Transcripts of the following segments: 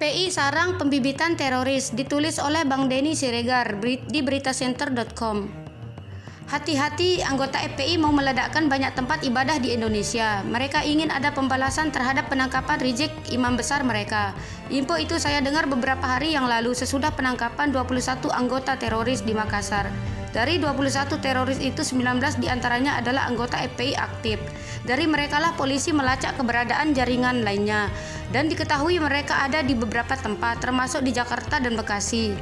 FPI sarang pembibitan teroris, ditulis oleh Bang Denny Siregar di beritacenter.com. Hati-hati, anggota FPI mau meledakkan banyak tempat ibadah di Indonesia. Mereka ingin ada pembalasan terhadap penangkapan Rizik, imam besar mereka. Info itu saya dengar beberapa hari yang lalu sesudah penangkapan 21 anggota teroris di Makassar. Dari 21 teroris itu 19 diantaranya adalah anggota FPI aktif. Dari merekalah polisi melacak keberadaan jaringan lainnya. Dan diketahui mereka ada di beberapa tempat, termasuk di Jakarta dan Bekasi.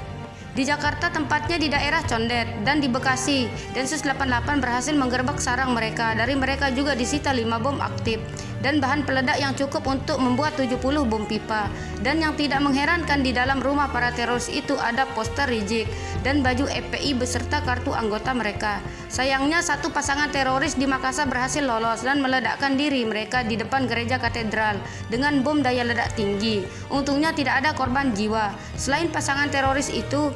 Di Jakarta tempatnya di daerah Condet dan di Bekasi. Densus 88 berhasil menggerebek sarang mereka. Dari mereka juga disita 5 bom aktif dan bahan peledak yang cukup untuk membuat 70 bom pipa. Dan yang tidak mengherankan, di dalam rumah para teroris itu ada poster Rizik dan baju FPI beserta kartu anggota mereka. Sayangnya satu pasangan teroris di Makassar berhasil lolos dan meledakkan diri mereka di depan gereja katedral dengan bom daya ledak tinggi. Untungnya tidak ada korban jiwa. Selain pasangan teroris itu,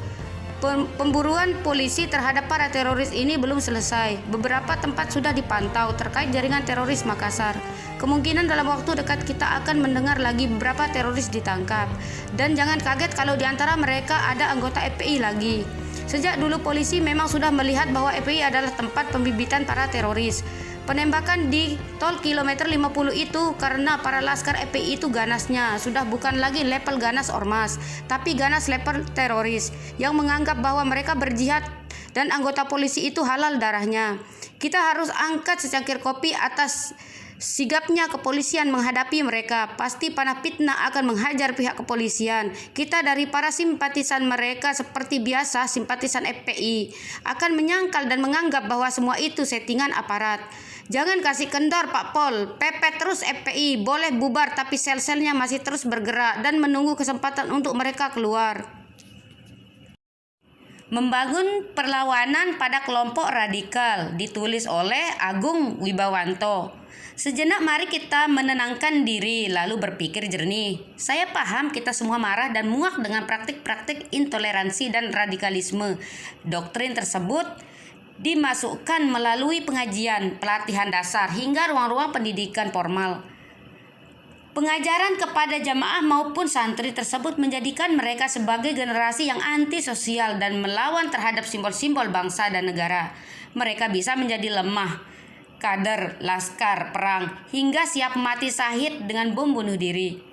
pemburuan polisi terhadap para teroris ini belum selesai. Beberapa tempat sudah dipantau terkait jaringan teroris Makassar. Kemungkinan dalam waktu dekat kita akan mendengar lagi beberapa teroris ditangkap. Dan jangan kaget kalau di antara mereka ada anggota FPI lagi. Sejak dulu polisi memang sudah melihat bahwa FPI adalah tempat pembibitan para teroris. Penembakan di tol kilometer 50 itu karena para laskar FPI itu ganasnya sudah bukan lagi level ganas ormas, tapi ganas level teroris yang menganggap bahwa mereka berjihad dan anggota polisi itu halal darahnya. Kita harus angkat secangkir kopi atas sigapnya kepolisian menghadapi mereka. Pasti panah fitnah akan menghajar pihak kepolisian. Kita dari para simpatisan mereka seperti biasa simpatisan FPI akan menyangkal dan menganggap bahwa semua itu settingan aparat. Jangan kasih kendor Pak Pol, pepet terus FPI, boleh bubar tapi sel-selnya masih terus bergerak dan menunggu kesempatan untuk mereka keluar. Membangun perlawanan pada kelompok radikal, ditulis oleh Agung Wibawanto. Sejenak mari kita menenangkan diri lalu berpikir jernih. Saya paham kita semua marah dan muak dengan praktik-praktik intoleransi dan radikalisme. Doktrin tersebut dimasukkan melalui pengajian, pelatihan dasar hingga ruang-ruang pendidikan formal. Pengajaran kepada jamaah maupun santri tersebut menjadikan mereka sebagai generasi yang antisosial dan melawan terhadap simbol-simbol bangsa dan negara. Mereka bisa menjadi lemah, kader, laskar, perang, hingga siap mati syahid dengan bom bunuh diri.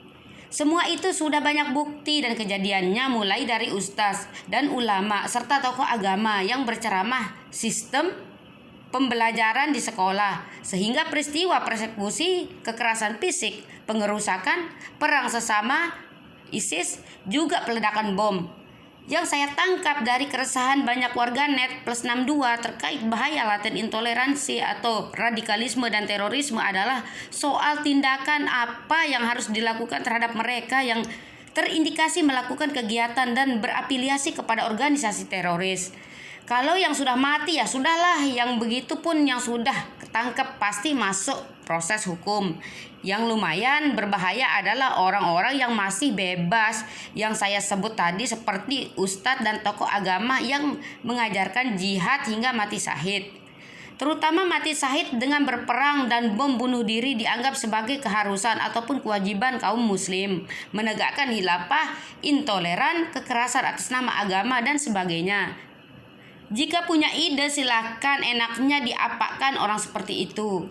Semua itu sudah banyak bukti dan kejadiannya mulai dari ustaz dan ulama serta tokoh agama yang berceramah sistem pembelajaran di sekolah sehingga peristiwa persekusi, kekerasan fisik, pengerusakan, perang sesama ISIS, juga peledakan bom. Yang saya tangkap dari keresahan banyak warganet plus 62 terkait bahaya laten intoleransi atau radikalisme dan terorisme adalah soal tindakan apa yang harus dilakukan terhadap mereka yang terindikasi melakukan kegiatan dan berafiliasi kepada organisasi teroris. Kalau yang sudah mati ya sudahlah, yang begitu pun yang sudah ketangkep pasti masuk proses hukum. Yang lumayan berbahaya adalah orang-orang yang masih bebas yang saya sebut tadi seperti ustadz dan tokoh agama yang mengajarkan jihad hingga mati syahid. Terutama mati syahid dengan berperang dan bom bunuh diri dianggap sebagai keharusan ataupun kewajiban kaum muslim, menegakkan khilafah, intoleran, kekerasan atas nama agama dan sebagainya. Jika punya ide silakan, enaknya diapakan orang seperti itu.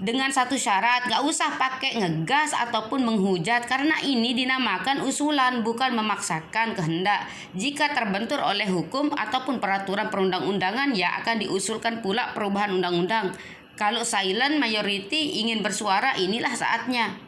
Dengan satu syarat, gak usah pakai ngegas ataupun menghujat karena ini dinamakan usulan bukan memaksakan kehendak. Jika terbentur oleh hukum ataupun peraturan perundang-undangan ya akan diusulkan pula perubahan undang-undang. Kalau silent majority ingin bersuara inilah saatnya.